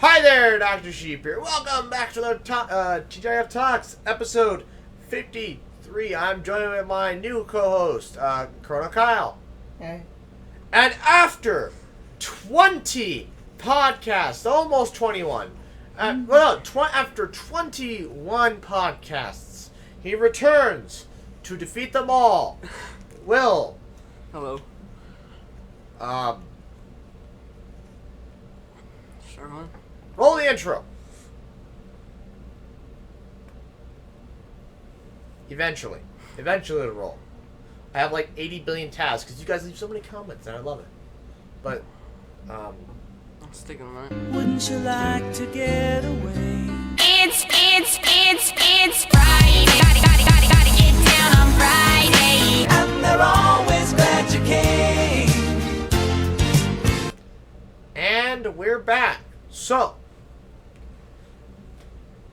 Hi there, Dr. Sheep here. Welcome back to the TGIF Talks, episode 53. I'm joined with my new co-host, Corona Kyle. Hey. And after 20 podcasts, almost 21, after 21 podcasts, he returns to defeat them all. Will. Hello. Sure. Roll the intro. Eventually it'll roll. I have like 80 billion tabs because you guys leave so many comments and I love it. But, I'm sticking on it. Wouldn't you like to get away? It's Friday. Gotta get down on Friday. And they're always glad you came. and we're back. So,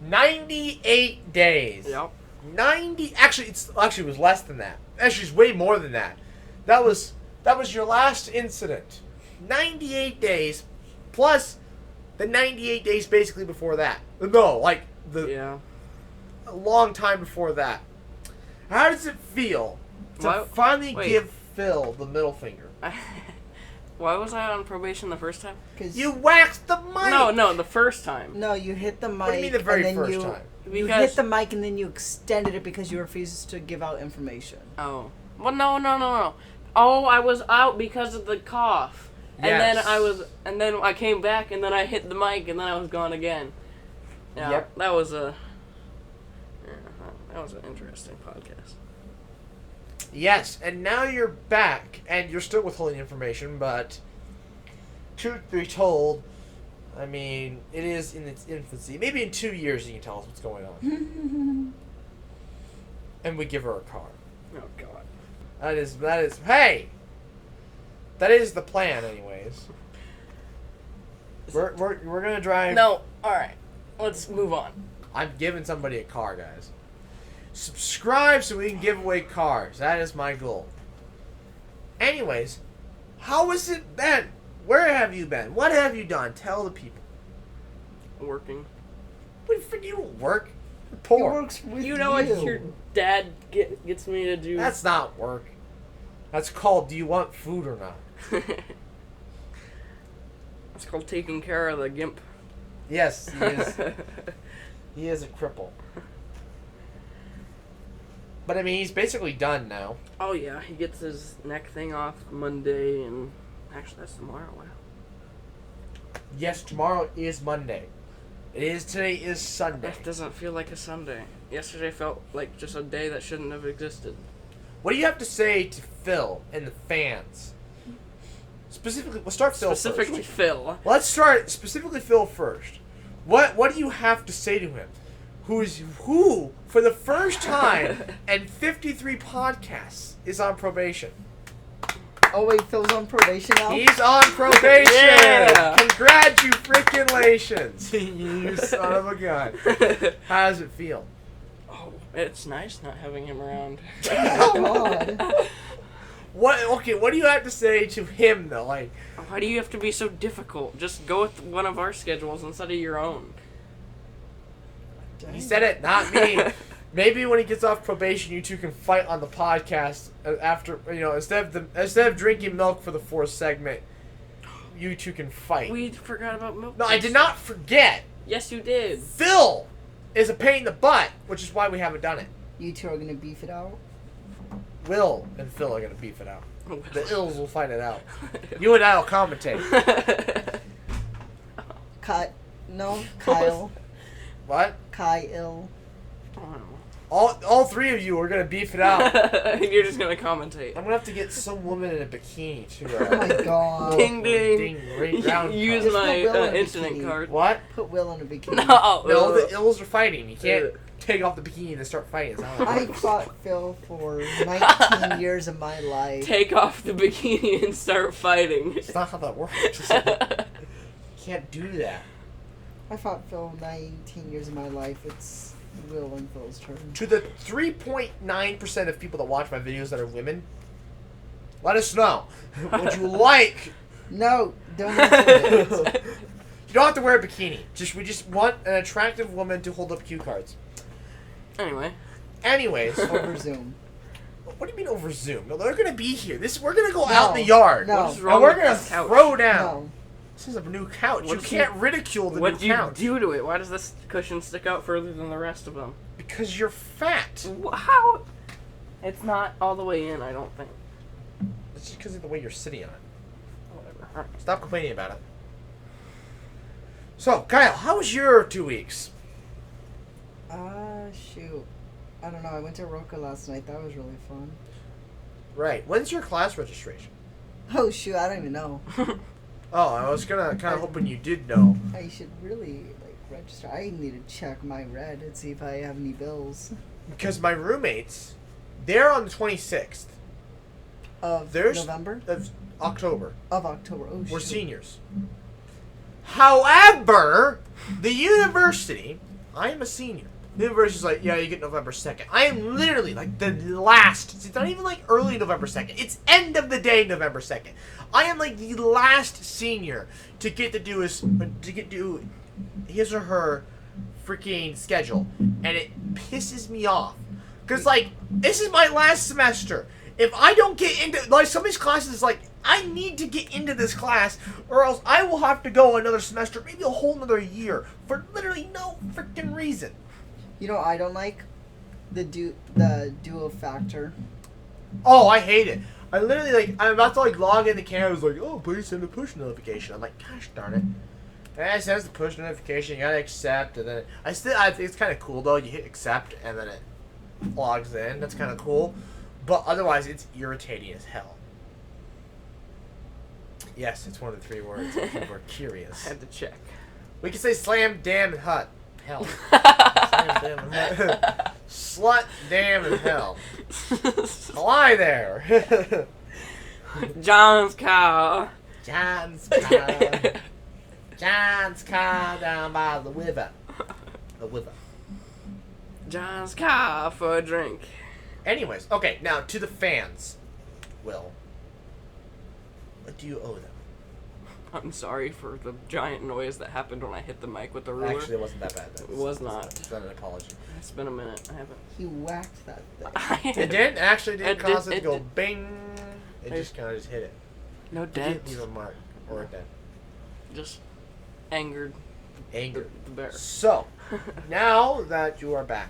98 days. Yep. Actually, it was less than that. Actually, it's way more than that. That was your last incident. 98 days, plus the 98 days basically before that. No, like a long time before that. How does it feel to finally give Phil the middle finger? Why was I on probation the first time? You waxed the mic! No, the first time. No, you hit the mic. What do you mean the very and then first time? You hit the mic and then you extended it because you refused to give out information. Oh. Well, no. Oh, I was out because of the cough. Yes. And then I came back and then I hit the mic and then I was gone again. Yeah, Yep. That was an interesting podcast. Yes, and now you're back, and you're still withholding information, but truth be told, I mean, it is in its infancy. Maybe in 2 years you can tell us what's going on. And we give her a car. Oh, God. That is, hey! That is the plan, anyways. We're gonna drive... No, alright. Let's move on. I'm giving somebody a car, guys. Subscribe so we can give away cars. That is my goal. Anyways, how has it been? Where have you been? What have you done? Tell the people. Working. What for you don't work? You're poor. He works with You know what your dad gets me to do? That's not work. That's called, do you want food or not? It's called taking care of the gimp. Yes, he is. He is a cripple. But I mean, he's basically done now. Oh yeah, he gets his neck thing off Monday, and actually that's tomorrow. Wow. Yes, tomorrow is Monday. Today is Sunday. That doesn't feel like a Sunday. Yesterday felt like just a day that shouldn't have existed. What do you have to say to Phil and the fans? Specifically, we'll start Phil Specifically first. Phil. Let's start specifically Phil first. What do you have to say to him? Who for the first time and 53 podcasts is on probation? Oh wait, Phil's on probation now? He's on probation! Yeah. Congratulations! You son of a gun. How does it feel? Oh, it's nice not having him around. Come on. What do you have to say to him though? Like, Why do you have to be so difficult? Just go with one of our schedules instead of your own. he said it, not me. Maybe when he gets off probation, you two can fight on the podcast after, instead of drinking milk for the fourth segment, you two can fight. We forgot about milk. No, I did not forget. Yes, you did. Phil is a pain in the butt, which is why we haven't done it. You two are gonna beef it out? Will and Phil are going to beef it out. The ills will fight it out. You and I will commentate. Kyle. What? Kyle. All three of you are going to beef it out. You're just gonna commentate. I'm going to have to get some woman in a bikini to Oh my god. Ding ding. Right round Use Just my put Will in a incident bikini. card. What? Put Will in a bikini. No, No, the ills are fighting. You can't take off the bikini and start fighting. It's not like I fought Phil for 19 years of my life. Take off the bikini and start fighting. It's not how that works. You can't do that. I fought Phil 19 years of my life. It's Will and Phil's turn. To the 3.9% of people that watch my videos that are women, let us know. Would you like No, don't answer it. You don't have to wear a bikini. We just want an attractive woman to hold up cue cards. Anyway. Anyways. Over Zoom. What do you mean over Zoom? No, they're gonna be here. We're gonna go out in the yard. No. What is wrong And we're with gonna this couch? throw down. No. This is a new couch. What you do can't ridicule the What new couch. do you do to it? Why does this cushion stick out further than the rest of them? Because you're fat. How? It's not all the way in, I don't think. It's just because of the way you're sitting on it. Whatever. All right. Stop complaining about it. So, Kyle, how was your 2 weeks? Shoot. I don't know. I went to Roca last night. That was really fun. Right. When's your class registration? Oh, shoot. I don't even know. Oh, I was kind of hoping you did know. I should really, register. I need to check my red and see if I have any bills. Because my roommates, they're on the 26th Of There's- November? of October. Of October. Oh, shoot. We're seniors. However, the university, I am a senior. The university's like, yeah, you get November 2nd. I am literally the last. It's not even early November 2nd. It's end of the day November 2nd. I am the last senior to get to do his or her freaking schedule, and it pisses me off because this is my last semester. If I don't get into some of these classes, I need to get into this class, or else I will have to go another semester, maybe a whole another year, for literally no freaking reason. You know, I don't like the duo factor. Oh, I hate it. I literally I'm about to log in the camera. It's oh, please send a push notification. I'm like, gosh darn it. And it sends the push notification. You gotta accept, and then I think it's kind of cool though. You hit accept, and then it logs in. That's kind of cool. But otherwise, it's irritating as hell. Yes, it's one of the 3 words. If you were curious. I had to check. We can say slam, damn, and hut. Hell. Slam, damn, and hut. Slut, damn, and hell. Lie there. John's car. John's car. John's car down by the river. The river. John's car for a drink. Anyways, okay, now to the fans. Will, what do you owe them? I'm sorry for the giant noise that happened when I hit the mic with the ruler. Actually, it wasn't that bad. It was not. It's not an apology. It's been a minute. I haven't. He whacked that thing. It didn't actually It cause did- it to it go did. bing. It just kind of just hit it. No It didn't dent. leave a mark or a dent. Just angered Anger. the bear. So, now that you are back,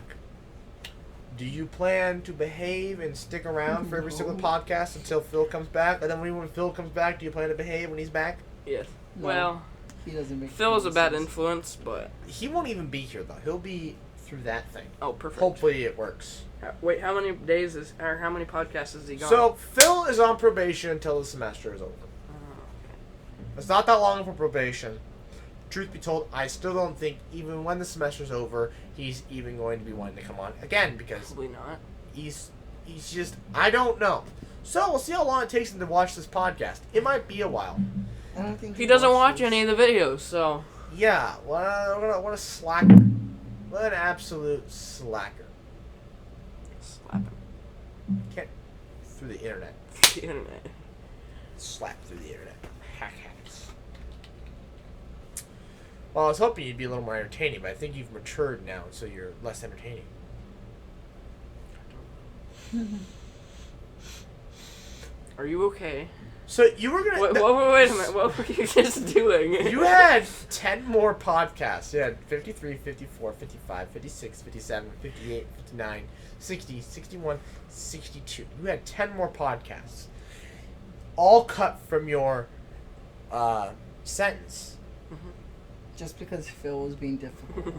do you plan to behave and stick around for every single podcast until Phil comes back? And then when Phil comes back, do you plan to behave when he's back? Yes. No. Well, He doesn't make Phil is a any bad sense. influence, but He won't even be here, though. He'll be through that thing. oh, perfect. Hopefully it works. Wait, how many days or how many podcasts is he gone? So, Phil is on probation until the semester is over. It's not that long for probation. Truth be told, I still don't think, even when the semester's over, he's even going to be wanting to come on again, because Probably not. he's just, I don't know. So, we'll see how long it takes him to watch this podcast. It might be a while. I don't think He doesn't watch watches. any of the videos, so Yeah, what a slacker. What an absolute slacker. slap him. Can't, through the internet. The internet. Slap through the internet. Hack hacks. Well, I was hoping you'd be a little more entertaining, but I think you've matured now, so you're less entertaining. Are you okay? So you were gonna. Wait a minute. What were you just doing? You had 10 more podcasts. You had 53, 54, 55, 56, 57, 58, 59, 60, 61, 62. You had 10 more podcasts. All cut from your sentence. Just because Phil was being difficult.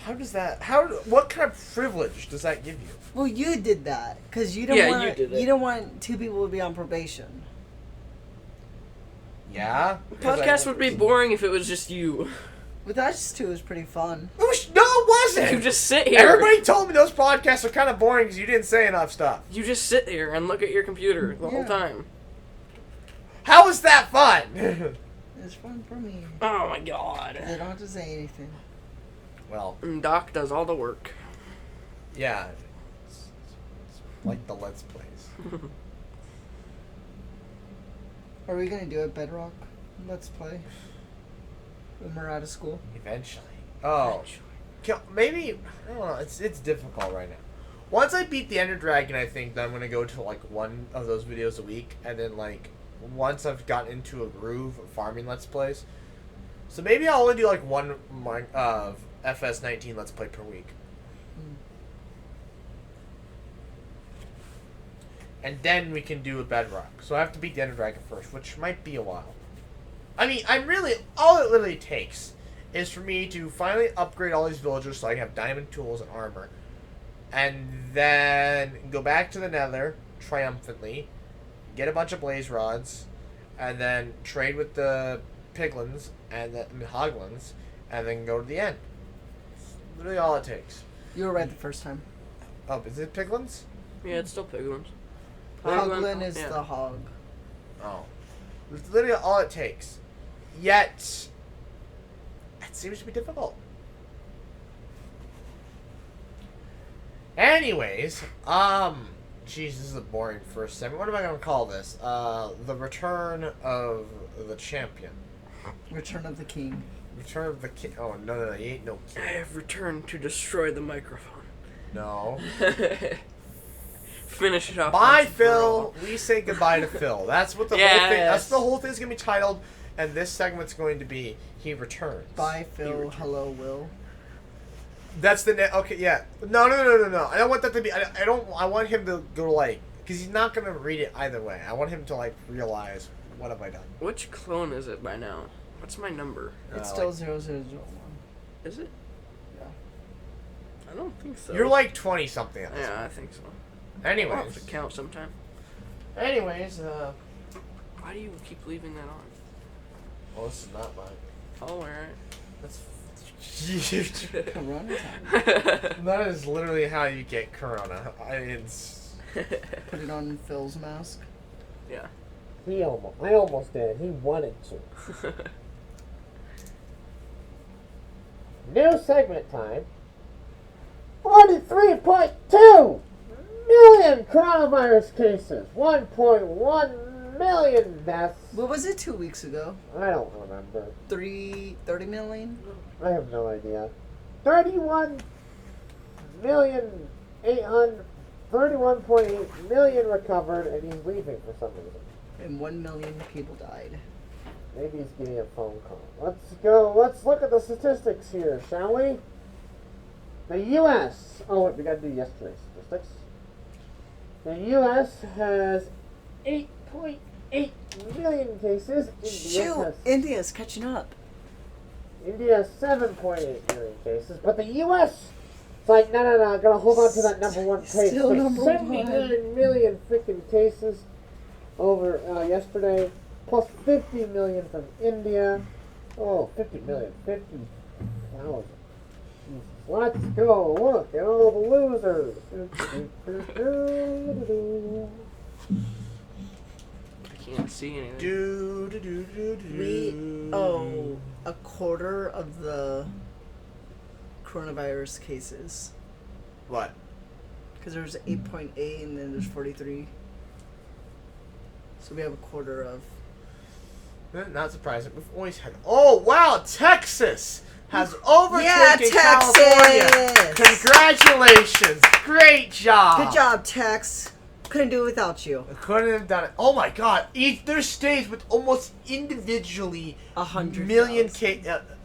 How does that... What kind of privilege does that give you? Well, you did that because you don't Yeah, want you did it. you don't want 2 people to be on probation. Yeah? Podcast would be boring if it was just you. But that just too was pretty fun. No, it wasn't! You just sit here. Everybody told me those podcasts are kind of boring because you didn't say enough stuff. You just sit here and look at your computer the whole Yeah. time. How was that fun? It's fun for me. Oh my god. They don't have to say anything. Well, And Doc does all the work. yeah. It's like the Let's Plays. Are we gonna do it, Bedrock? Let's play. when we're out of school. Eventually. Oh. Maybe, I don't know, it's difficult right now. Once I beat the Ender Dragon, I think that I'm going to go to, like, one of those videos a week. And then, like, once I've gotten into a groove of farming Let's Plays. So maybe I'll only do, like, one FS19 Let's Play per week. And then we can do a Bedrock. So I have to beat the Ender Dragon first, which might be a while. I mean, all it literally takes is for me to finally upgrade all these villagers so I can have diamond tools and armor. And then go back to the Nether triumphantly, get a bunch of blaze rods, and then trade with the piglins and the hoglins, and then go to the end. It's literally all it takes. You were right the first time. Oh, is it piglins? Yeah, it's still piglins. Hoglin is yeah. the hog. Oh. It's literally all it takes. Yet, it seems to be difficult. Anyways, jeez, this is a boring first segment. What am I going to call this? The Return of the Champion. Return of the King. Return of the King. Oh, no, he ain't no I king. have returned to destroy the microphone. No. Finish it off. Bye, once and for all. Phil. We say goodbye to Phil. That's what the whole thing. That's the whole thing's gonna be titled, and this segment's going to be He Returns. Bye, Phil. Hello, Will. That's the okay. Yeah. No. I don't want that to be. I don't. I want him to go like, because he's not gonna read it either way. I want him to like realize, what have I done? Which clone is it by now? What's my number? It's still 0001. Is it? Yeah. I don't think so. You're like 20 something. Yeah, I think so. I'll Anyways. have to count sometime. Anyways. Why do you keep leaving that on? Well, this is not mine. Oh, alright. That's. Corona time. That is literally how you get corona. It's. Put it on Phil's mask. Yeah. I almost did. He wanted to. New segment time. 43.2 million coronavirus cases. 1.1 million deaths. What was it 2 weeks ago? I don't remember. 30 million? I have no idea. 31 million 31.8 million recovered, and he's leaving for some reason. And 1 million people died. Maybe he's getting a phone call. Let's go. Let's look at the statistics here, shall we? The U.S. Oh, wait, we got to do yesterday's statistics. The U.S. has 8.8 million cases. Shoot! India's catching up. India has 7.8 million cases. But the U.S. It's like, no, gotta hold on to that number one case. Still number 79 million freaking cases over yesterday. Plus 50 million from India. Oh, 50 million. 50,000. Let's go. Look at all the losers. I can't see anything. We owe a quarter of the coronavirus cases. What? Because there's 8.8 and then there's 43. So we have a quarter of. Not surprising. We've always had. Oh wow! Texas has overtaken Texas! California. Congratulations! Great job. Good job, Tex. Couldn't do it without you. I couldn't have done it. Oh my God! There's states with almost individually 100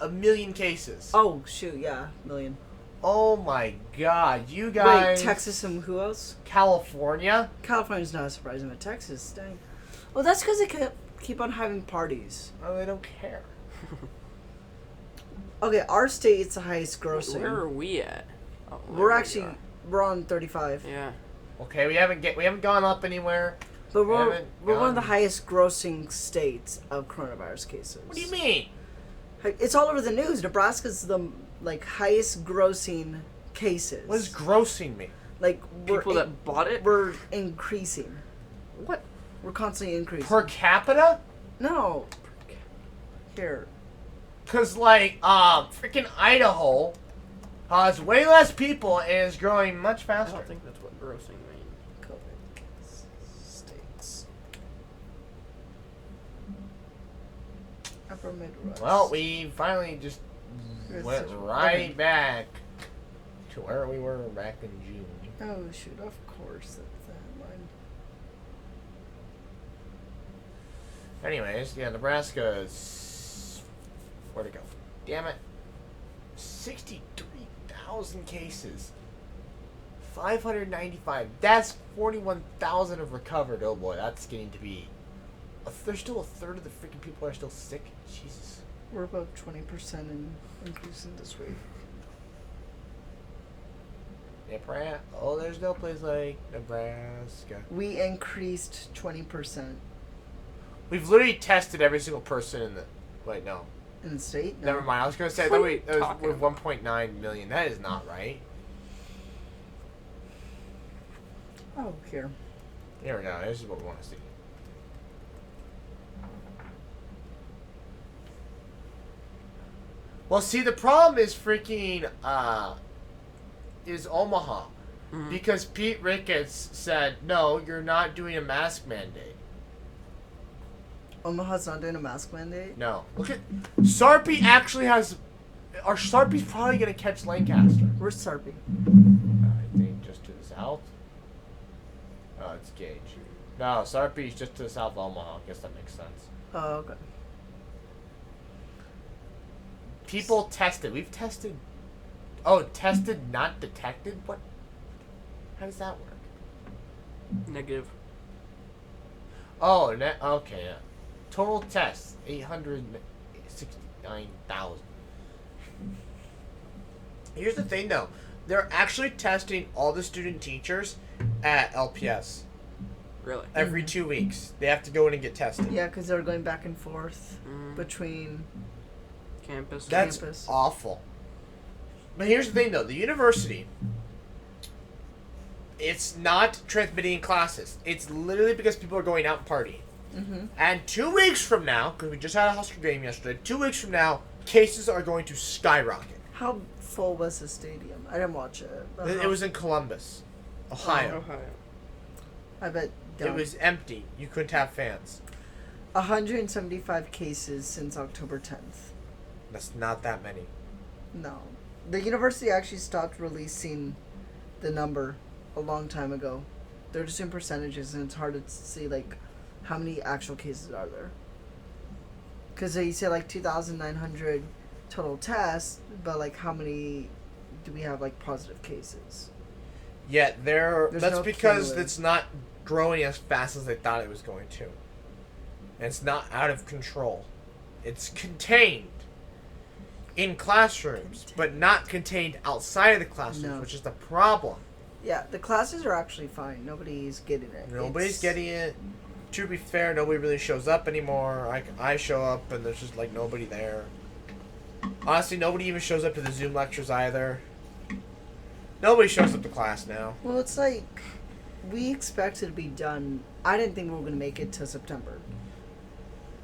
a million cases. Oh shoot! Yeah, million. Oh my God! You guys. Wait, Texas and who else? California. California's not surprising, but Texas, dang. Well, that's because they keep on having parties. Oh, they don't care. Okay, our state's the highest grossing. Where are we at? Oh, We're on 35. Yeah. Okay, we haven't gone up anywhere. But we're one of the gone- highest grossing states of coronavirus cases. What do you mean? It's all over the news. Nebraska's the highest grossing cases. What does grossing mean? Like People that bought it? We're increasing. What? We're constantly increasing. Per capita? No. Here. Cause freaking Idaho has way less people and is growing much I faster. don't think that's what grossing means. COVID states. Upper Midwest. Well, we finally just It's went such- right okay. back to where we were back in June. Oh shoot! Of course, that's the headline. Anyways, yeah, Nebraska's... Where'd it go? Damn it. 63,000 cases. 595 deaths. 41,000 have recovered. Oh boy, that's getting to be... There's still a third of the freaking people are still sick. Jesus. We're about 20% in increasing this week. Nebraska. Oh, there's no place like Nebraska. We increased 20% We've literally tested every single person in the... Wait, no. in the state. No. Never mind. I was going to say, What that are you was talking with about? 1.9 million. That is not right. Oh, here. Here we go. This is what we want to see. Well, see, the problem is freaking, is Omaha. Mhm. Because Pete Ricketts said, no, you're not doing a mask mandate. Omaha's not doing a mask mandate. No. Look at... Sarpy actually has... Our Sarpy's probably going to catch Lancaster. Where's Sarpy? I think just to the south. Oh, it's Gage. No, Sarpy's just to the south of Omaha. I guess that makes sense. Oh, okay. People tested. We've tested. Oh, tested, not detected? What? How does that work? Negative. Oh, okay, yeah. Total tests, 869,000. Here's the thing, though. They're actually testing all the student teachers at LPS. Really. Every 2 weeks. They have to go in and get tested. Yeah, because they're going back and forth Mm. between. Campus. That's Campus. awful. But here's the thing, though. The university, it's not transmitting classes. It's literally because people are going out and partying. Mm-hmm. And 2 weeks from now, because we just had a Husker game yesterday, 2 weeks from now, cases are going to skyrocket. How full was the stadium? I didn't watch it. But It how- was in Columbus, Ohio. Ohio. I bet. It was empty. You couldn't have fans. 175 cases since October 10th. That's not that many. No. The university actually stopped releasing the number a long time ago. They're just in percentages, and it's hard to see, like, how many actual cases are there. Because they say, like, 2,900 total tests, but, like, how many do we have, like, positive cases? Yet There's that's no because cumulative. it's not growing as fast as they thought it was going to. And it's not out of control. It's contained in classrooms, but not contained outside of the classrooms, No. which is the problem. Yeah, the classes are actually fine. Nobody's getting it. Nobody's It's- getting it. To be fair, nobody really shows up anymore. I show up and there's just like nobody there. Honestly, nobody even shows up to the Zoom lectures either. Nobody shows up to class now. Well, it's like we expected to be done. I didn't think we were going to make it to September.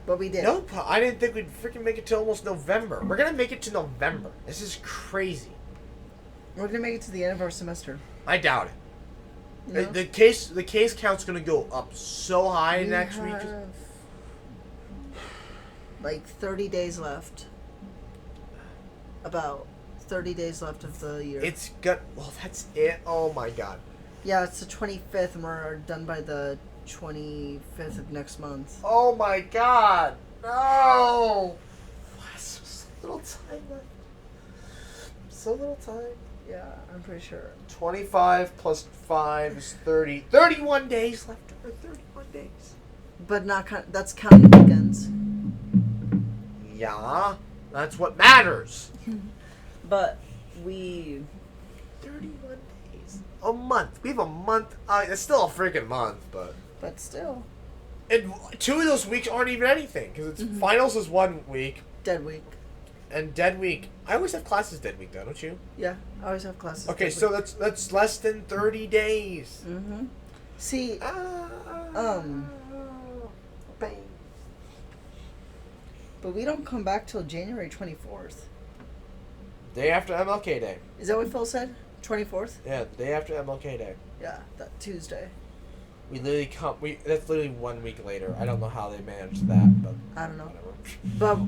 But we did. Nope, I didn't think we'd freaking make it to almost November. We're gonna make it to November. This is crazy. We're going to make it to the end of our semester. I doubt it. No? The case count's gonna go up so high We next week. have, like 30 days left. About 30 days left of the year. It's got. Well, that's it. Oh my god. Yeah, it's the 25th, and we're done by the 25th of next month. Oh my god. No. So little time left. So little time. Yeah, I'm pretty sure. 25 plus 5 is 30. 31 days left. 31 days. But not that's counting weekends. Yeah, that's what matters. But we 31 days. A month. We have a month. It's still a freaking month, but. But still, And 2 of those weeks aren't even anything because it's finals is 1 week dead week. and dead week. I always have classes dead week though, don't you? Yeah, I always have classes. Okay, dead so week. that's less than 30 days. Mm-hmm. See, Bang. but we don't come back till January 24th. Day after MLK Day. Is that what Phil said? 24th? Yeah, the day after MLK Day. Yeah, that Tuesday. We literally come. That's literally 1 week later. I don't know how they managed that, but I don't know. whatever. But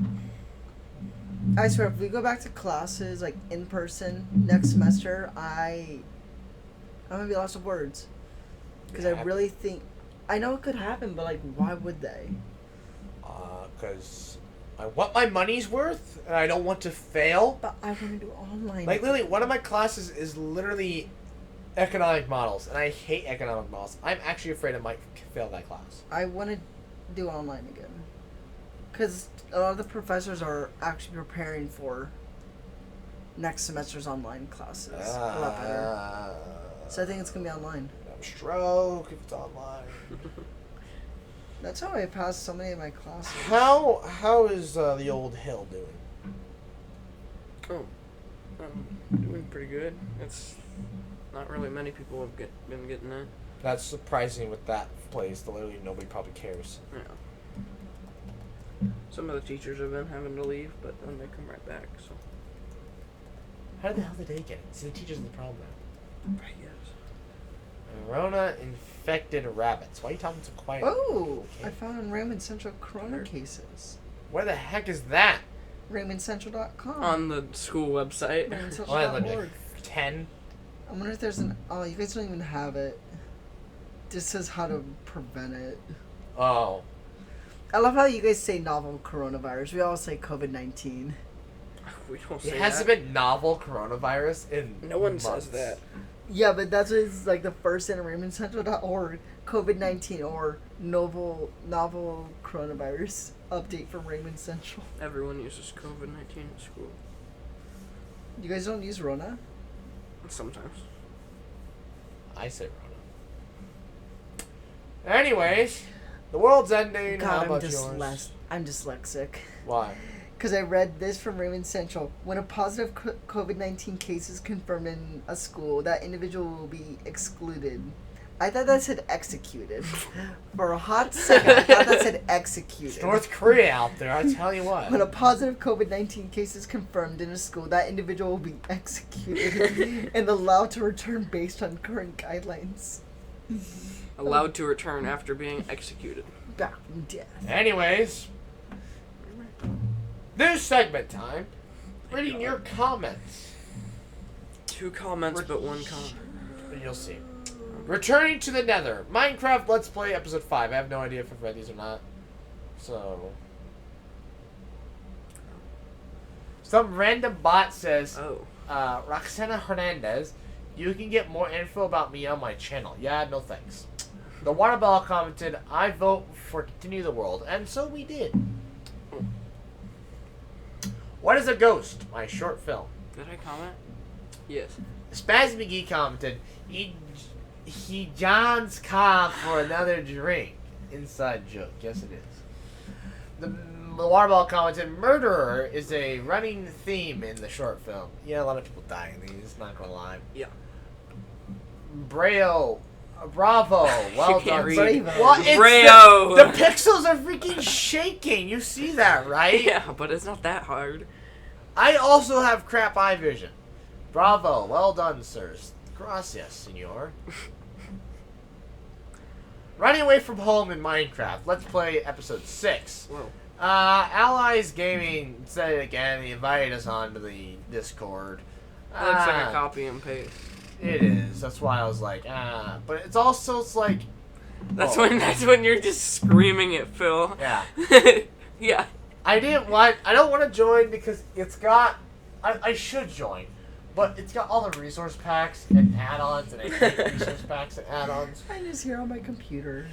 I swear, if we go back to classes like in person next semester, I'm gonna be lost of words because I Yeah. really think I know it could happen, but like, why would they? Because I want my money's worth, and I don't want to fail. But I want to do online. Like literally, one of my classes is literally economic models, and I hate economic models. I'm actually afraid I might fail that class. I want to do online again because a lot of the professors are actually preparing for next semester's online classes a lot better. So I think it's gonna be online. I'm stroke if it's online. That's how I passed so many of my classes. How is the old hill doing? Oh, doing pretty good. It's not really many people have been getting that. That's surprising with that place. Literally nobody probably cares. Yeah. Some of the teachers have been having to leave, but then they come right back. So How the hell did they get it? See, the teachers are the problem now. I guess. Corona infected rabbits. Why are you talking so quiet? Oh, Okay. I found Raymond Central Corona cases. Where the heck is that? RaymondCentral.com. On the school website. Oh, I lived RaymondCentral.org. like 10. I wonder if there's an. Oh, you guys don't even have it. Just says how to prevent it. Oh. I love how you guys say novel coronavirus. We all say COVID-19. We don't say It hasn't that. been novel coronavirus in No one months. says that. Yeah, but that's what it's like the first in RaymondCentral.org. COVID-19 or novel coronavirus update from Raymond Central. Everyone uses COVID-19 in school. You guys don't use Rona? Sometimes. I say Rona. Anyways, the world's ending. How God, about yours? I'm dyslexic. Why? Because I read this from Raymond Central. When a positive COVID-19 case is confirmed in a school, that individual will be excluded. I thought that said executed. For a hot second, I thought that said executed. It's North Korea out there, I tell you what. When a positive COVID-19 case is confirmed in a school, that individual will be executed and allowed to return based on current guidelines. Allowed to return after being executed. Back from death. Anyways, news segment time. Reading your comments. 2 comments, but 1 comment. You'll see. Returning to the Nether. Minecraft Let's Play Episode 5. I have no idea if I've read these or not. So. Some random bot says, Oh. Roxana Hernandez, you can get more info about me on my channel. Yeah, no thanks. The Waterball commented, I vote for Continue the World. And so we did. What is a Ghost? My short film. Did I comment? Yes. Spaz McGee commented, he John's cock for another drink. Inside joke. Yes, it is. The Waterball commented, murderer is a running theme in the short film. Yeah, a lot of people die in these, not gonna lie. Yeah. Bravo, well can't done. read. Bravo. Well, it's Bravo. the pixels are freaking shaking. You see that, right? Yeah, but it's not that hard. I also have crap eye vision. Bravo, well done, sirs. Gracias, senor. Running away from home in Minecraft. Let's play episode 6. Whoa. Allies Gaming said it again. He invited us onto the Discord. That looks like a copy and paste. It is. That's why I was like, But it's also, it's like... That's oh. when you're just screaming at Phil. Yeah. Yeah. I don't want to join because it's got... I should join. But it's got all the resource packs and add-ons, and I hate resource packs and add-ons. I just hear on my computer.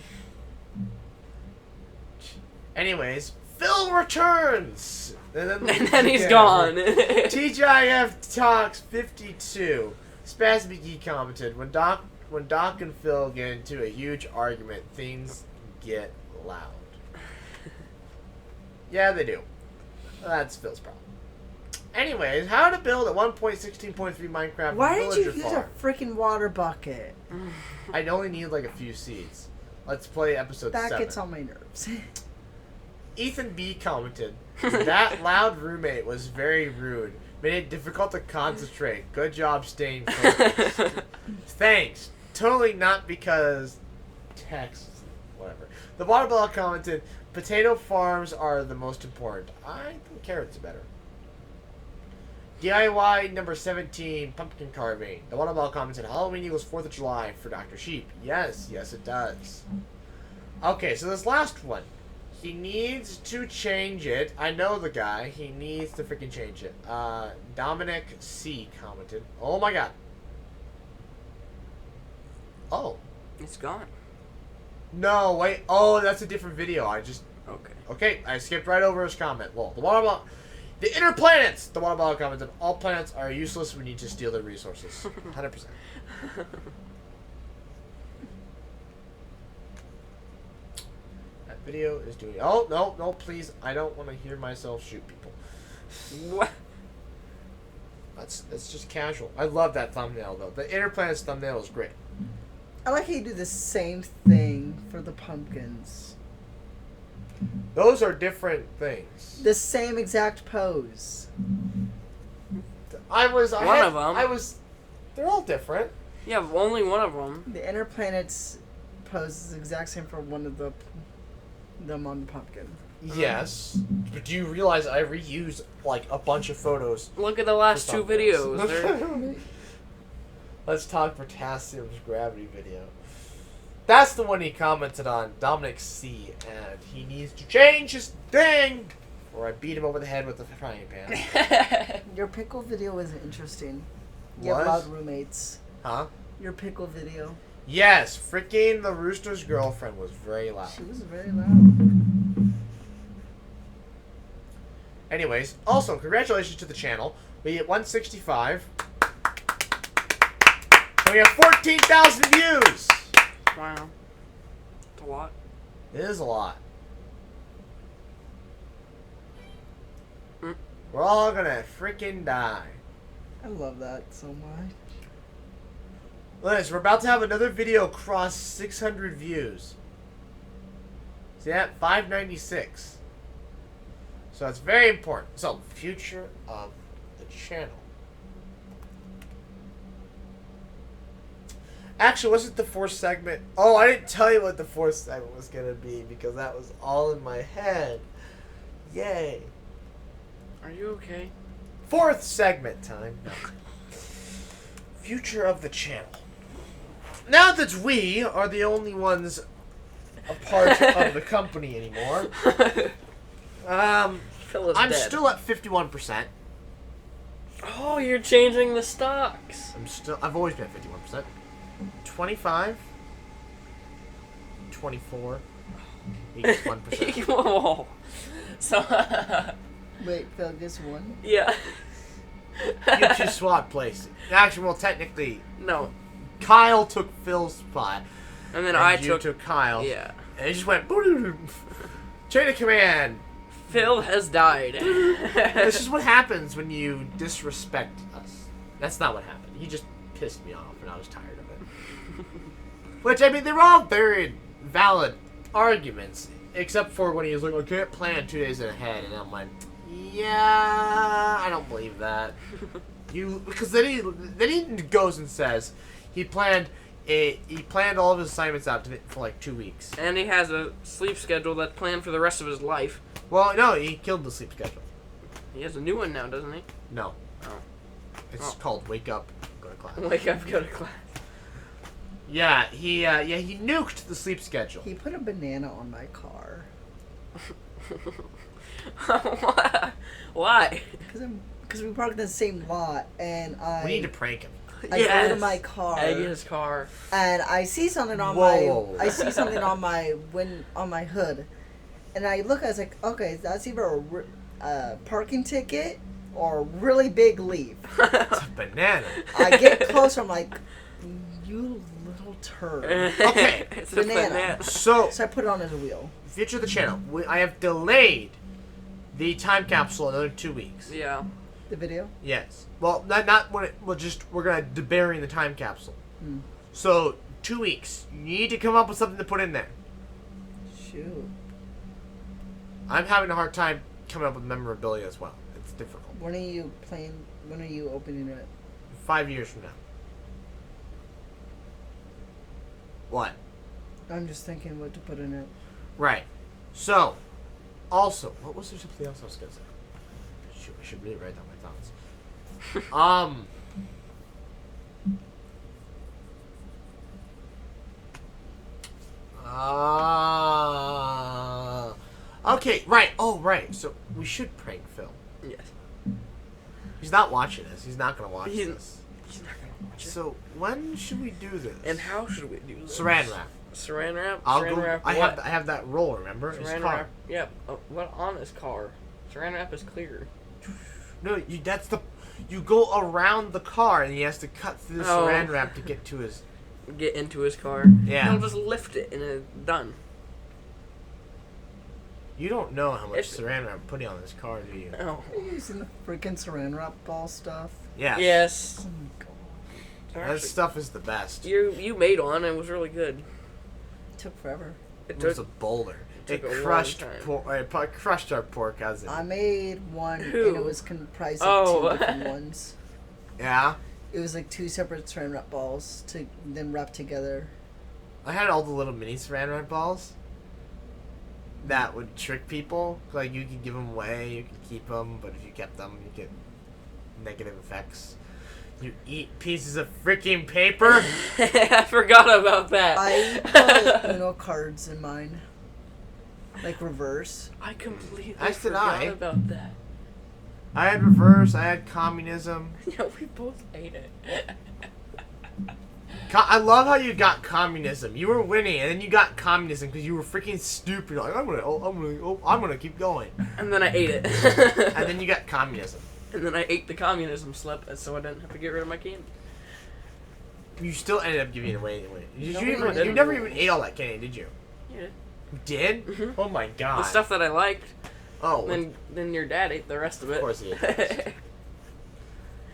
Anyways, Phil returns! And then he's gone. TGIF Talks 52. Spaz McGee commented, when Doc and Phil get into a huge argument, things get loud. Yeah, they do. That's Phil's problem. Anyways, how to build a 1.16.3 Minecraft Why did you villager use farm. a freaking water bucket? I only need like a few seeds. Let's play episode That 7. gets on my nerves. Ethan B commented, that loud roommate was very rude. Made it difficult to concentrate. Good job staying focused. Thanks. Totally not because text. Whatever. The water blog commented, potato farms are the most important. I think carrots are better. DIY number 17, pumpkin carving. The water blog commented, Halloween equals 4th of July for Dr. Sheep. Yes, yes it does. Okay, so this last one. He needs to change it. I know the guy. He needs to freaking change it. Dominic C commented. Oh my god. Oh. It's gone. No, wait. Oh, that's a different video. Okay. Okay, I skipped right over his comment. Well, the water ball... The inner planets! The water ball commented, all planets are useless. We need to steal their resources. 100%. That video is doing... Oh, no, please. I don't want to hear myself shoot people. What? That's just casual. I love that thumbnail, though. The inner planets thumbnail is great. I like how you do the same thing for the pumpkins. Those are different things. The same exact pose. They're all different. Yeah, only one of them. The inner planets pose is the exact same for one of them on the pumpkin. Yes. But do you realize I reuse, like, a bunch of photos? Look at the last two videos. They're... Let's talk potassium's gravity video. That's the one he commented on, Dominic C. And he needs to change his thing, or I beat him over the head with the frying pan. Your pickle video was interesting. You Was? have loud roommates. Huh? Your pickle video. Yes, freaking the rooster's girlfriend was very loud. She was very loud. Anyways, also, congratulations to the channel. We hit 165. And we have 14,000 views! Wow. It's a lot. It is a lot. Mm. We're all gonna freaking die. I love that so much. Liz, we're about to have another video cross 600 views. See that? 596. So that's very important. So, future of the channel. Actually, wasn't the fourth segment... Oh, I didn't tell you what the fourth segment was going to be because that was all in my head. Yay. Are you okay? Fourth segment time. No. Future of the channel. Now that we are the only ones a part of the company anymore, Phil is I'm dead. still at 51%. Oh, you're changing the stocks. I've always been at 51%. 25, 24, 81%. Whoa. So. Wait, Phil gets one? Yeah. You two swap places. Actually, well, technically, No. Kyle took Phil's spot. And then you took Kyle. Yeah. And it just went chain of command. Phil has died. This is what happens when you disrespect us. That's not what happened. He just pissed me off, and I was tired of it. Which, I mean, they were all very valid arguments, except for when he was like, I can't plan 2 days ahead, and I'm like, yeah, I don't believe that. Because then he goes and says he planned all of his assignments out for like 2 weeks. And he has a sleep schedule that's planned for the rest of his life. Well, no, he killed the sleep schedule. He has a new one now, doesn't he? No. Oh. It's called Wake Up, Go to Class. Wake up, go to class. Yeah, he nuked the sleep schedule. He put a banana on my car. Why? Because we parked in the same lot, and We need to prank him. I go to my car. Egg his car. And I see something on Whoa. I see something on my hood, and I look. I was like, okay, that's either a parking ticket or a really big leaf. It's a banana. I get closer. I'm like, you little turd. Okay. It's Banana. a banana. So, So I put it on his wheel. future of the channel. I have delayed the time capsule another 2 weeks. Yeah. The video. Yes. Well, not when it. Well, just we're gonna bury in the time capsule. Hmm. So 2 weeks. You need to come up with something to put in there. Shoot. I'm having a hard time coming up with memorabilia as well. It's difficult. When are you playing? When are you opening it? 5 years from now. What? I'm just thinking what to put in it. Right. So, also, what was there something else I was gonna say? Shoot, I should really write down my thoughts. Okay, right. Oh, right. So we should prank Phil. Yes. He's not watching this. He's not gonna watch He's- this. He's not gonna watch it. So when should we do this? And how should we do this? Saran wrap. Saran wrap? I'll Saran go. wrap I what? have that roll. Remember? His Saran car. wrap. Yep. What on his car? Saran wrap is clear. No, that's the. You go around the car and he has to cut through the Oh. saran wrap to get to his. Get into his car. Yeah. He'll just lift it and it's done. You don't know how much If- saran wrap I'm putting on this car, do you? Oh. Are you using the freaking saran wrap ball stuff? Yeah. Yes. Oh my god. They're That actually- stuff is the best. You made one and it was really good. It took forever. It It was a took boulder. took It a long crushed. time. It crushed our poor cousin. I made one Who? and it was comprised of Oh. two different ones. Yeah. It was like two separate saran wrap balls to then wrap together. I had all the little mini saran wrap balls that would trick people. Like, you could give them away, you could keep them, but if you kept them, you get negative effects. You eat pieces of freaking paper. I forgot about that. I put Uno cards in mine. Like reverse. I completely As did forgot I. about that. I had reverse, I had communism. Yeah, we both ate it. I love how you got communism. You were winning, and then you got communism because you were freaking stupid. You're like, I'm gonna keep going. And then I ate it. And then you got communism. And then I ate the communism slip, so I didn't have to get rid of my candy. You still ended up giving it away anyway. No, we didn't. You never even ate all that candy, did you? Yeah. You did? Mhm. Oh my god. The stuff that I liked. Oh, Then your dad ate the rest of it. Of course he ate the rest.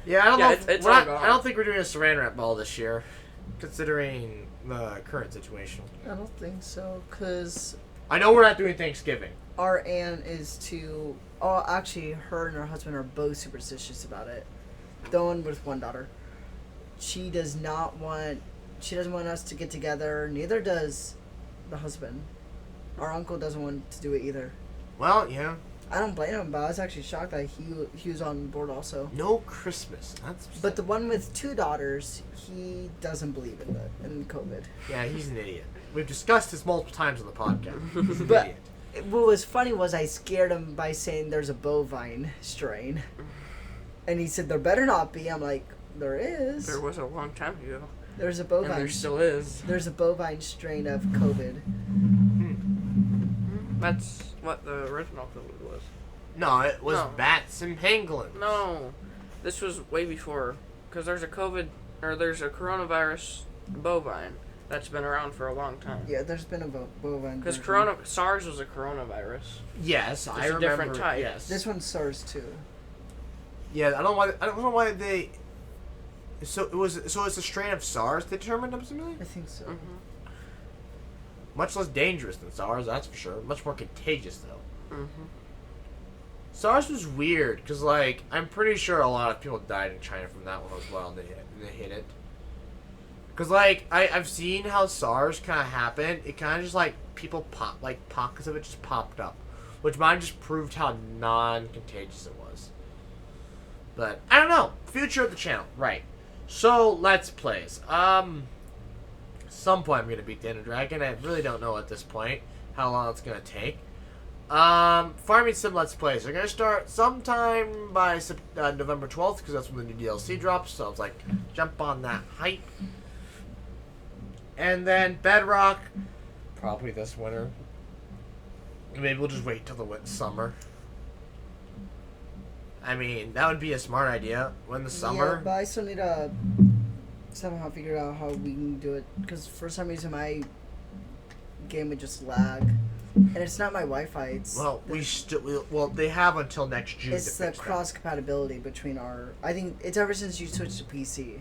yeah. I don't Yeah, know. it's We're all not, gone. I don't think we're doing a saran wrap ball this year, considering the current situation. I don't think so, because I know we're not doing Thanksgiving. our aunt is too. Oh, actually, her and her husband are both superstitious about it. The one with one daughter. She does not want. She doesn't want us to get together. Neither does the husband. Our uncle doesn't want to do it either. Well, yeah. I don't blame him, but I was actually shocked that he was on board also. No Christmas. That's. But the one with two daughters, he doesn't believe in COVID. Yeah, he's an idiot. We've discussed this multiple times on the podcast. He's an But- idiot. What was funny was I scared him by saying there's a bovine strain. And he said, there better not be. I'm like, there is. There was a long time ago. There's a And bovine. there still is. There's a bovine strain of COVID. That's what the original COVID was. No, it was No. bats and pangolins. No. This was way before. Because there's a there's a coronavirus bovine that's been around for a long time. Yeah, there's been a bovine. Because version. SARS was a coronavirus. Yes, I a remember. different type. Yes. This one's SARS too. Yeah, I don't know why they. So it's a strain of SARS they determined, I'm assuming? I think so. Mm-hmm. Much less dangerous than SARS, that's for sure. Much more contagious though. Mm-hmm. SARS was weird because, like, I'm pretty sure a lot of people died in China from that one as well. And they hit it. Because, like, I've seen how SARS kind of happened. It kind of just, like, pockets of it just popped up. Which mine just proved how non-contagious it was. But, I don't know. Future of the channel. Right. So, Let's Plays. Some point I'm going to beat the Ender Dragon. I really don't know at this point how long it's going to take. Farming Sim Let's Plays. They're gonna start sometime by November 12th because that's when the new DLC drops. So I was like, jump on that hype. And then Bedrock, probably this winter. Maybe we'll just wait till the summer. I mean, that would be a smart idea. When the Yeah, summer. but I still need to somehow figure out how we can do it. Because for some reason my game would just lag. And it's not my Wi-Fi. It's Well, they have until next June. it's to the fix that. cross compatibility between our. I think it's ever since you switched to PC.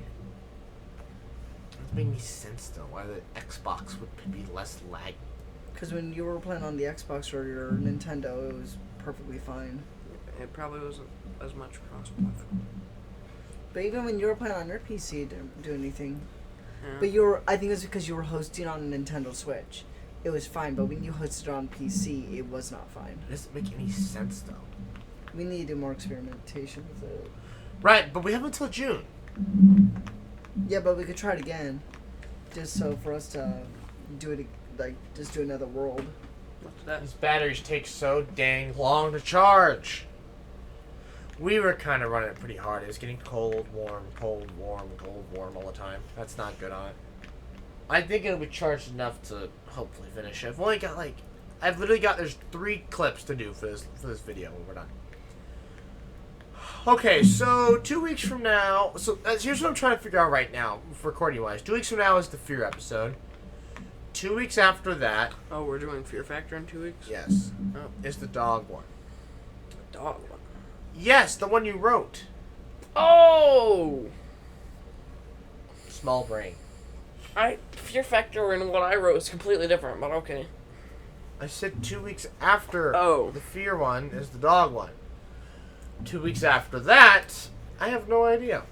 Doesn't make any sense though. Why the Xbox would be less lag. Because when you were playing on the Xbox or your Nintendo, it was perfectly fine. It probably wasn't as much cross-platform. But even when you were playing on your PC, it didn't do anything. But I think it's because you were hosting on a Nintendo Switch. It was fine, but when you hosted on PC, it was not fine. It doesn't make any sense though. We need to do more experimentation with it. Right, but we have until June. Yeah, but we could try it again, just so for us to do it, like just do another world. What's that? These batteries take so dang long to charge. We were kind of running it pretty hard. It was getting cold, warm, cold, warm, cold, warm all the time. That's not good on it. I think it'll be charged enough to hopefully finish it. I've literally got, there's 3 clips to do for this video when we're done. Okay, so 2 weeks from now, here's what I'm trying to figure out right now, recording wise. 2 weeks from now is the Fear episode. 2 weeks after that, Oh, we're doing Fear Factor in 2 weeks? yes, Oh, is the dog one. the dog one. Yes, the one you wrote. Oh! Small brain. Fear Factor and what I wrote is completely different, but okay. I said 2 weeks after Oh. the Fear one is the dog one. 2 weeks after that, I have no idea.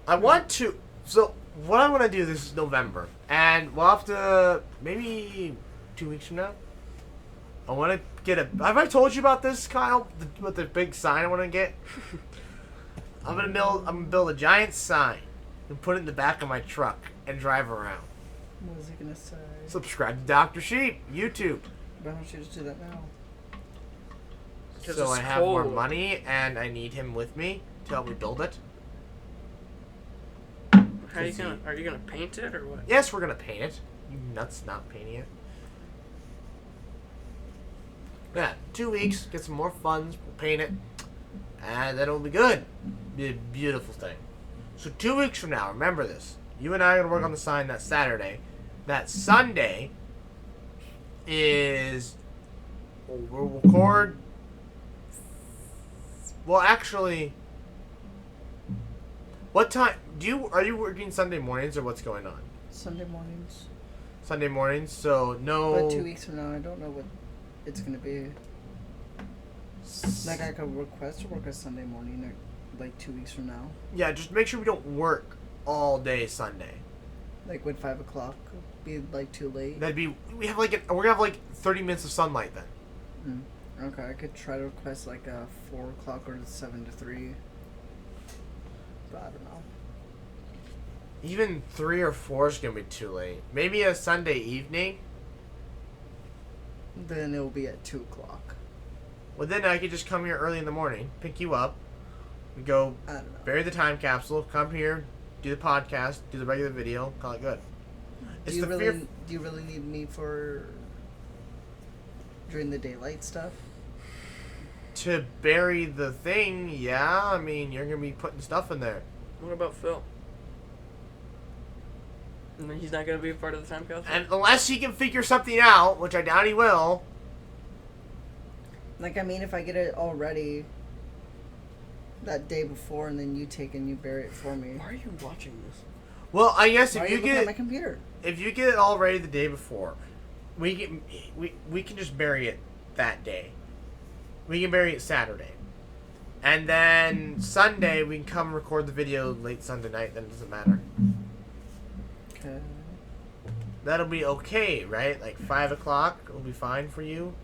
I want to. So, what I want to do this is November. And we'll have to. Maybe 2 weeks from now. I want to get a. Have I told you about this, Kyle? With the big sign I want to get? I'm gonna build a giant sign and put it in the back of my truck and drive around. What was he gonna say? Subscribe to Dr. Sheep, YouTube. Why don't you just do that now? So I have more money and I need him with me to help me build it. Are you gonna paint it or what? Yes, we're gonna paint it. You nuts, not painting it. Yeah, 2 weeks, get some more funds, we'll paint it, and then it'll be good. Be a beautiful thing. So 2 weeks from now, remember this. You and I are gonna work on the sign that Saturday. That Sunday is we'll record. Well, actually, what time are you working Sunday mornings or what's going on? Sunday mornings. Sunday mornings, so no. But 2 weeks from now, I don't know what it's gonna be. Like I could request to work a Sunday morning, or like 2 weeks from now. Yeah, just make sure we don't work all day Sunday. Like would 5 o'clock be like too late? That'd be we're gonna have like 30 minutes of sunlight then. Okay, I could try to request like a 4 o'clock or 7 to 3. But I don't know. Even 3 or 4 is gonna be too late. Maybe a Sunday evening. Then it'll be at 2 o'clock. Well, then I could just come here early in the morning, pick you up, we go I don't know. bury the time capsule, come here, do the podcast, do the regular video, call it good. Do you really need me for during the daylight stuff? To bury the thing, yeah. I mean, you're gonna be putting stuff in there. What about Phil? And then he's not gonna be a part of the time capsule? And unless he can figure something out, which I doubt he will. Like, I mean, if I get it all ready that day before, and then you take and you bury it for me. Why are you watching this? Well, I guess Why if are you looking at get my computer? if you get it all ready the day before, we can just bury it that day. We can bury it Saturday. And then Sunday we can come record the video late Sunday night, then it doesn't matter. Okay. That'll be okay, right? Like 5 o'clock will be fine for you.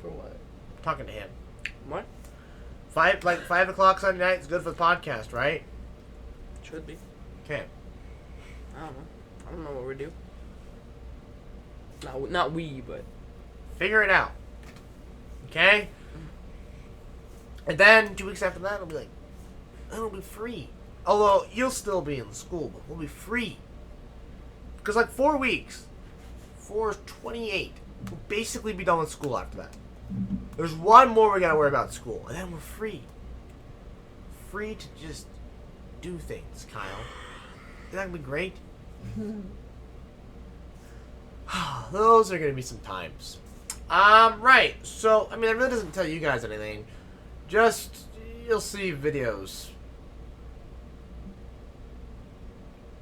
For what? I'm talking to him. What? 5 o'clock Sunday night is good for the podcast, right? Should be. Okay. I don't know. I don't know what we do. Not we, but Figure it out. Okay? And then 2 weeks after that it'll be like, it'll be free. Although you'll still be in school, but we'll be free. Because like 4 weeks, 4 is 28. We'll basically be done with school after that. There's one more we gotta worry about school, and then we're free. Free to just do things, Kyle. Isn't that gonna be great? Those are gonna be some times. Right. So, I mean, it really doesn't tell you guys anything. Just, you'll see videos.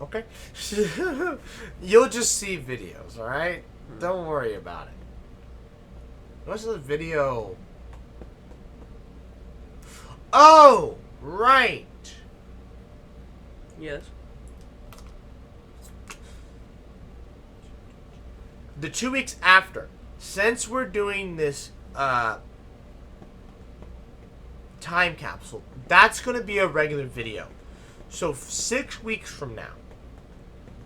Okay? You'll just see videos, alright? Don't worry about it. What's the video? Oh! Right! yes. the 2 weeks after, since we're doing this time capsule, that's going to be a regular video. So 6 weeks from now,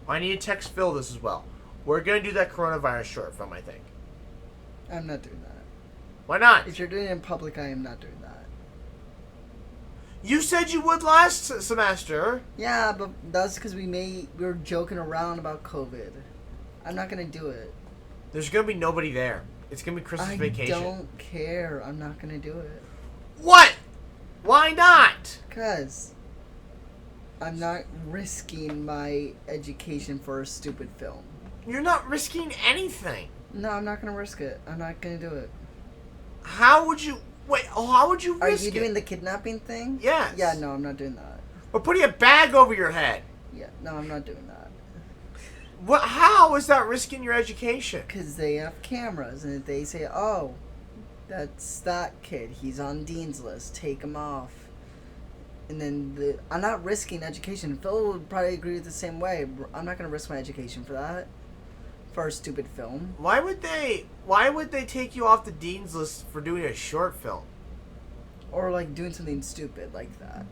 I need to text Phil this as well. We're going to do that coronavirus short film, I think. I'm not doing that. Why not? If you're doing it in public, I am not doing that. You said you would last semester. Yeah, but that's because we were joking around about COVID. I'm not gonna do it. There's going to be nobody there. It's going to be Christmas vacation. I don't care. I'm not gonna do it. What? Why not? Because I'm not risking my education for a stupid film. You're not risking anything. No, I'm not gonna risk it. I'm not gonna do it. How would you... Wait, how would you Are risk you it? doing the kidnapping thing? Yes. Yeah, no, I'm not doing that. Or putting a bag over your head. Yeah, no, I'm not doing that. What? How is that risking your education? Because they have cameras, and if they say, oh, that's that kid, he's on Dean's list, take him off. And then I'm not risking education. Phil would probably agree the same way. I'm not going to risk my education for that. For a stupid film. Why would they take you off the dean's list for doing a short film? Or like doing something stupid like that.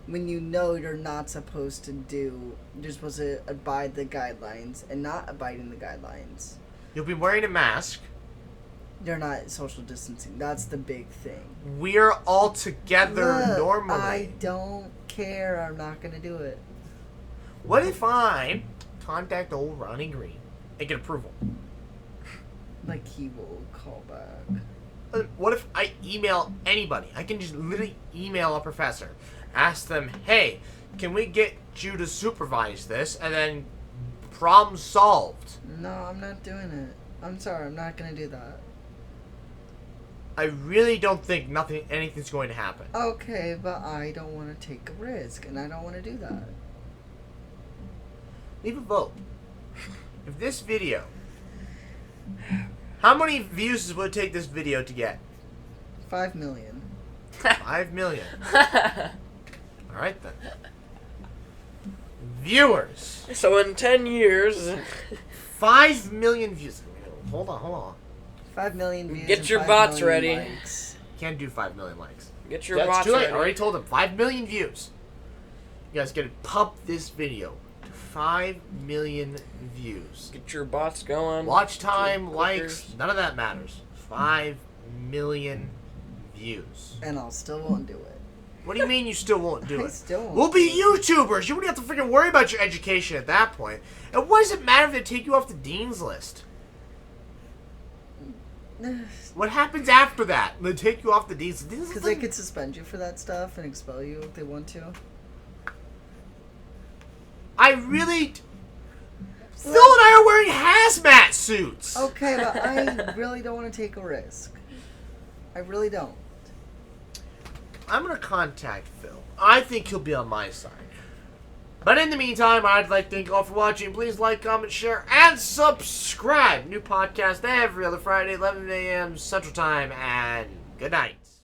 When you know you're not supposed to do, you're supposed to abide the guidelines and not abiding the guidelines. You'll be wearing a mask. You're not social distancing. That's the big thing. We're all together Look, normally. I don't care. I'm not going to do it. What if I contact old Ronnie Green and get approval? Like he will call back. What if I email anybody? I can just literally email a professor. Ask them, hey, can we get you to supervise this? And then problem solved. No, I'm not doing it. I'm sorry. I'm not going to do that. I really don't think anything's going to happen. Okay, but I don't want to take a risk, and I don't want to do that. Leave a vote. If this video... How many views would it take this video to get? 5 million. 5 million. Alright then. Viewers. So in 10 years, 5 million views. Hold on. 5 million views. Get and your 5 bots million ready. likes. Can't do 5 million likes. get your That's bots too late. ready. I already told them. 5 million views. You guys gotta pump this video to 5 million views. Get your bots going. Watch time, Clickers. likes, none of that matters. 5 million views. And I'll still won't do it. What do you mean you still won't do I it? still won't. We'll be YouTubers. You wouldn't have to freaking worry about your education at that point. And what does it matter if they take you off the dean's list? What happens after that? They take you off the dean's list? Because they could suspend you for that stuff and expel you if they want to. I really... Phil and I are wearing hazmat suits. Okay, but I really don't want to take a risk. I really don't. I'm going to contact Phil. I think he'll be on my side. But in the meantime, I'd like to thank you all for watching. Please like, comment, share, and subscribe. New podcast every other Friday, 11 a.m. Central Time, and good night.